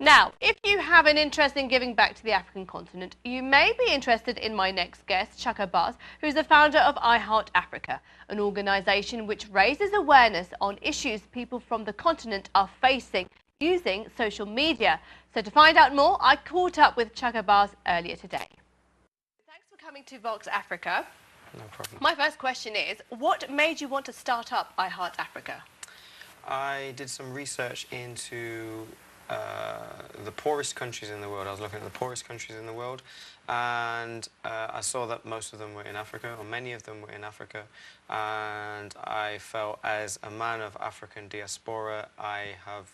Now, if you have an interest in giving back to the African continent, you may be interested in my next guest, Chaka, who's the founder of I Heart Africa, an organisation which raises awareness on issues people from the continent are facing using social media. So to find out more, I caught up with Chaka earlier today. Thanks for coming to Vox Africa. No problem. My first question is, what made you want to start up I Heart Africa? I did some research into the poorest countries in the world. I was looking at the poorest countries in the world, and I saw that most of them were in Africa, or many of them were in Africa, and I felt, as a man of African diaspora, I have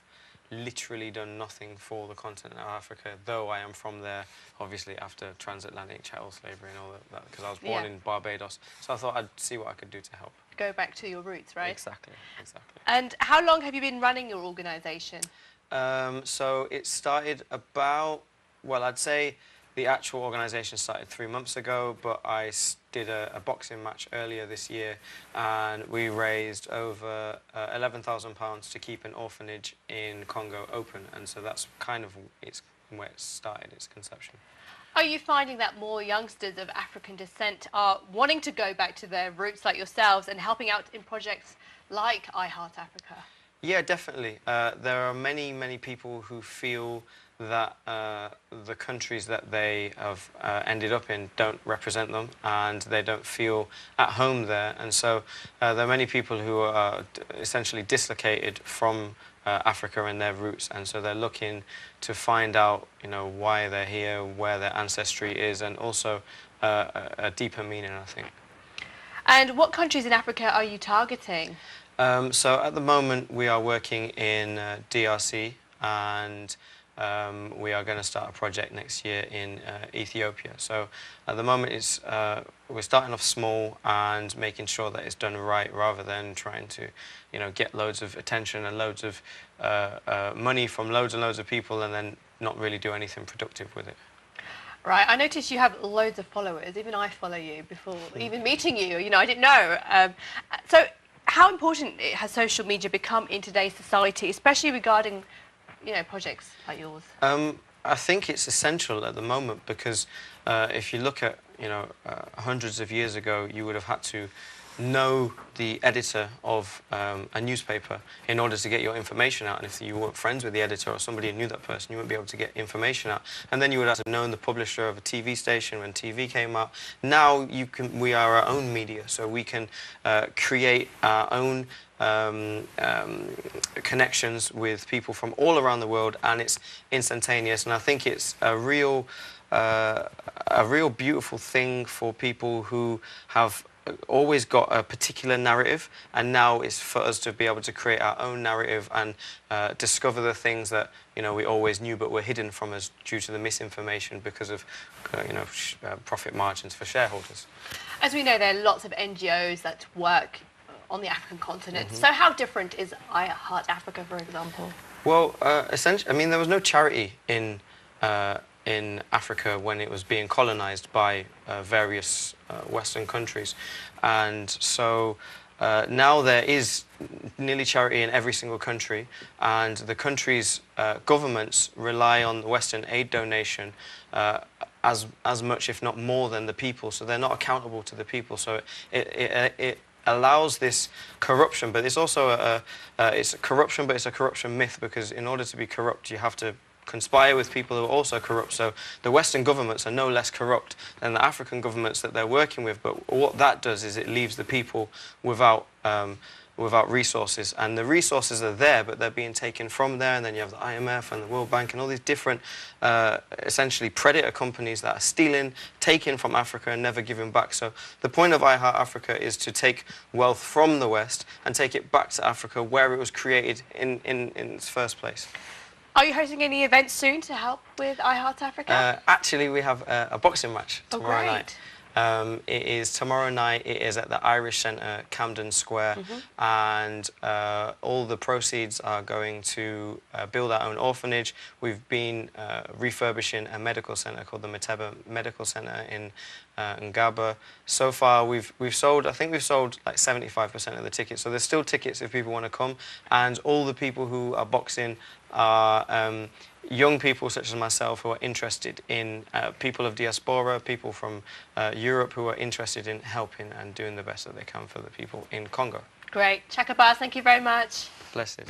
literally done nothing for the continent of Africa, though I am from there, obviously, after transatlantic chattel slavery and all that, because I was born in Barbados. So I thought I'd see what I could do to help. Go back to your roots, right? Exactly, exactly. And how long have you been running your organisation? So it started about, well, I'd say the actual organisation started 3 months ago, but I did a boxing match earlier this year, and we raised over £11,000 to keep an orphanage in Congo open, and so that's kind of where it started, its conception. Are you finding that more youngsters of African descent are wanting to go back to their roots like yourselves and helping out in projects like I Heart Africa? Yeah, definitely. There are many, many people who feel that the countries that they have ended up in don't represent them, and they don't feel at home there. And so there are many people who are essentially dislocated from Africa and their roots, and so they're looking to find out, why they're here, where their ancestry is, and also a deeper meaning, I think. And what countries in Africa are you targeting? So at the moment we are working in DRC, and we are going to start a project next year in Ethiopia. So at the moment we're starting off small and making sure that it's done right, rather than trying to get loads of attention and loads of money from loads and loads of people and then not really do anything productive with it. Right, I noticed you have loads of followers. Even I follow you before even meeting you. I didn't know. So how important has social media become in today's society, especially regarding projects like yours? I think it's essential at the moment, because if you look at hundreds of years ago, you would have had to know the editor of a newspaper in order to get your information out, and if you weren't friends with the editor or somebody who knew that person, you wouldn't be able to get information out. And then you would have to know the publisher of a TV station when TV came out. Now we are our own media, so we can create our own connections with people from all around the world, and it's instantaneous. And I think it's a real beautiful thing for people who have always got a particular narrative, and now it's for us to be able to create our own narrative and discover the things that we always knew but were hidden from us due to the misinformation because of profit margins for shareholders. As we know, there are lots of NGOs that work on the African continent. So how different is I Heart Africa, for example? Well, essentially, I mean, there was no charity in Africa when it was being colonized by various Western countries, and so now there is nearly charity in every single country, and the country's governments rely on the Western aid donation as much, if not more, than the people. So they're not accountable to the people. So it allows this corruption, but it's also it's a corruption, but it's a corruption myth, because in order to be corrupt, you have to conspire with people who are also corrupt. So the Western governments are no less corrupt than the African governments that they're working with, but what that does is it leaves the people without resources, and the resources are there, but they're being taken from there. And then you have the IMF and the World Bank and all these different essentially predator companies that are stealing, taking from Africa and never giving back. So the point of I Heart Africa is to take wealth from the West and take it back to Africa, where it was created in its first place. Are you hosting any events soon to help with I Heart Africa? Actually, we have a boxing match tomorrow night. It is tomorrow night. It is at the Irish Centre, Camden Square, and all the proceeds are going to build our own orphanage. We've been refurbishing a medical centre called the Mateba Medical Centre in Ngaba. So far, we've sold. I think we've sold like 75% of the tickets. So there's still tickets if people want to come, and all the people who are boxing are young people such as myself who are interested in people of diaspora, people from Europe who are interested in helping and doing the best that they can for the people in Congo. Great. Chaka, thank you very much. Blessed.